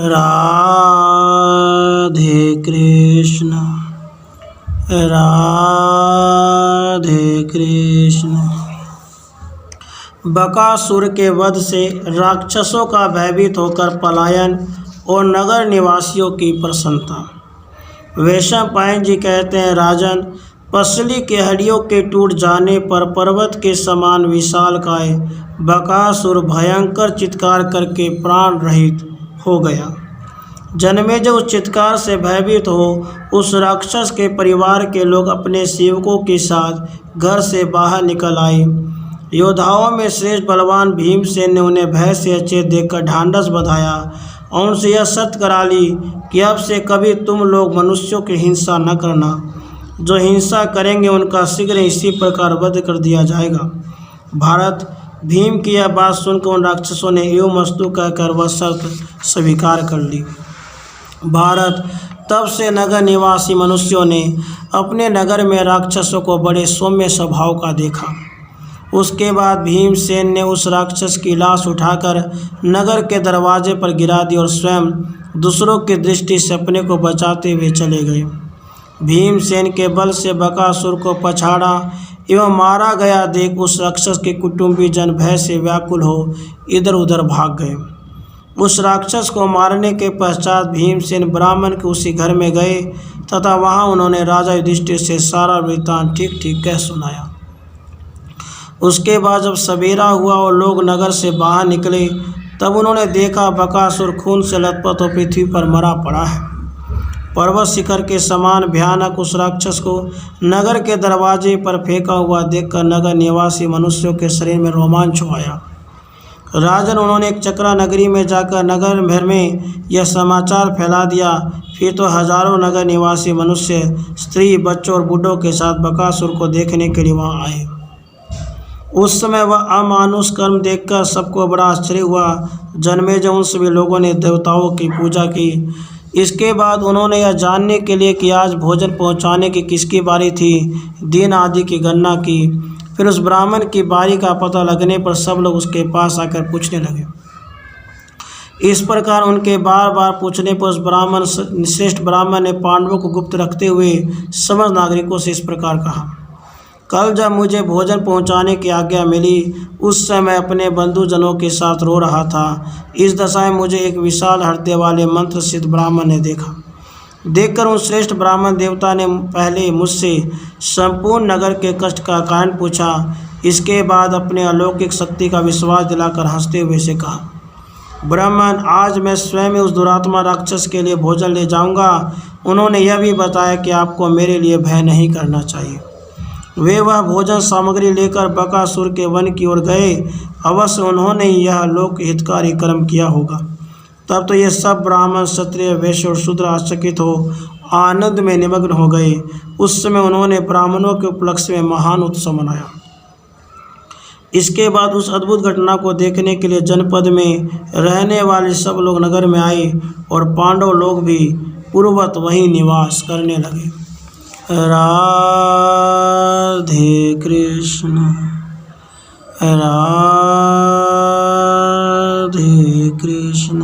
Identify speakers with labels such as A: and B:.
A: राधे कृष्ण राधे कृष्ण। बकासुर के वध से राक्षसों का भयभीत होकर पलायन और नगर निवासियों की प्रसन्नता। वैशंपायन जी कहते हैं, राजन, पसली के हड्डियों के टूट जाने पर पर्वत के समान विशालकाय बकासुर भयंकर चित्कार करके प्राण रहित हो गया। जन्मेजय उस चित्कार से भयभीत हो उस राक्षस के परिवार के लोग अपने सेवकों के साथ घर से बाहर निकल आए। योद्धाओं में श्रेष्ठ बलवान भीमसेन ने उन्हें भय से अचेत देखकर ढांढस बंधाया और उनसे यह शर्त करा ली कि अब से कभी तुम लोग मनुष्यों की हिंसा न करना। जो हिंसा करेंगे उनका शीघ्र इसी प्रकार वध कर दिया जाएगा। भारत भीम की यह बात सुनकर उन राक्षसों ने एवं मस्तु कहकर वह शर्त स्वीकार कर ली। भारत तब से नगर निवासी मनुष्यों ने अपने नगर में राक्षसों को बड़े सौम्य स्वभाव का देखा। उसके बाद भीमसेन ने उस राक्षस की लाश उठाकर नगर के दरवाजे पर गिरा दी और स्वयं दूसरों की दृष्टि से अपने को बचाते हुए चले गए। भीमसेन के बल से बकासुर को पछाड़ा एवं मारा गया देख उस राक्षस के कुटुंबी जन भय से व्याकुल हो इधर उधर भाग गए। उस राक्षस को मारने के पश्चात भीमसेन ब्राह्मण के उसी घर में गए तथा वहां उन्होंने राजा युधिष्ठिर से सारा वृत्तांत ठीक ठीक कह सुनाया। उसके बाद जब सवेरा हुआ और लोग नगर से बाहर निकले तब उन्होंने देखा बकासुर खून से लथपथ और पृथ्वी पर मरा पड़ा है। पर्वत शिखर के समान भयानक उस राक्षस को नगर के दरवाजे पर फेंका हुआ देखकर नगर निवासी मनुष्यों के शरीर में रोमांच आया। राजन, उन्होंने एक चक्रा नगरी में जाकर नगर भर में यह समाचार फैला दिया। फिर तो हजारों नगर निवासी मनुष्य स्त्री, बच्चों और बूढ़ों के साथ बकासुर को देखने के लिए वहाँ आए। उस समय वह अमानुष कर्म देखकर सबको बड़ा आश्चर्य हुआ। जन्मेजय उन सभी लोगों ने देवताओं की पूजा की। इसके बाद उन्होंने यह जानने के लिए कि आज भोजन पहुंचाने की किसकी बारी थी, दिन आदि की गणना की। फिर उस ब्राह्मण की बारी का पता लगने पर सब लोग उसके पास आकर पूछने लगे। इस प्रकार उनके बार बार पूछने पर उस श्रेष्ठ ब्राह्मण ने पांडवों को गुप्त रखते हुए समस्त नागरिकों से इस प्रकार कहा, कल जब मुझे भोजन पहुंचाने की आज्ञा मिली उस समय अपने बंधुजनों के साथ रो रहा था। इस दशा में मुझे एक विशाल हृदय वाले मंत्र सिद्ध ब्राह्मण ने देखा। देखकर उन श्रेष्ठ ब्राह्मण देवता ने पहले मुझसे संपूर्ण नगर के कष्ट का कारण पूछा। इसके बाद अपने अलौकिक शक्ति का विश्वास दिलाकर हंसते हुए से कहा, ब्राह्मण, आज मैं स्वयं उस दुरात्मा राक्षस के लिए भोजन ले जाऊंगा। उन्होंने यह भी बताया कि आपको मेरे लिए भय नहीं करना चाहिए। वे वह भोजन सामग्री लेकर बकासुर के वन की ओर गए। अवश्य उन्होंने यह लोक हितकारी कर्म किया होगा। तब तो ये सब ब्राह्मण, क्षत्रिय, वैश्य और शूद्र आश्चर्यचकित हो आनंद में निमग्न हो गए। उस समय उन्होंने ब्राह्मणों के उपलक्ष्य में महान उत्सव मनाया। इसके बाद उस अद्भुत घटना को देखने के लिए जनपद में रहने वाले सब लोग नगर में आए और पांडव लोग भी पूर्ववत वहीं निवास करने लगे। राधे कृष्ण राधे कृष्ण।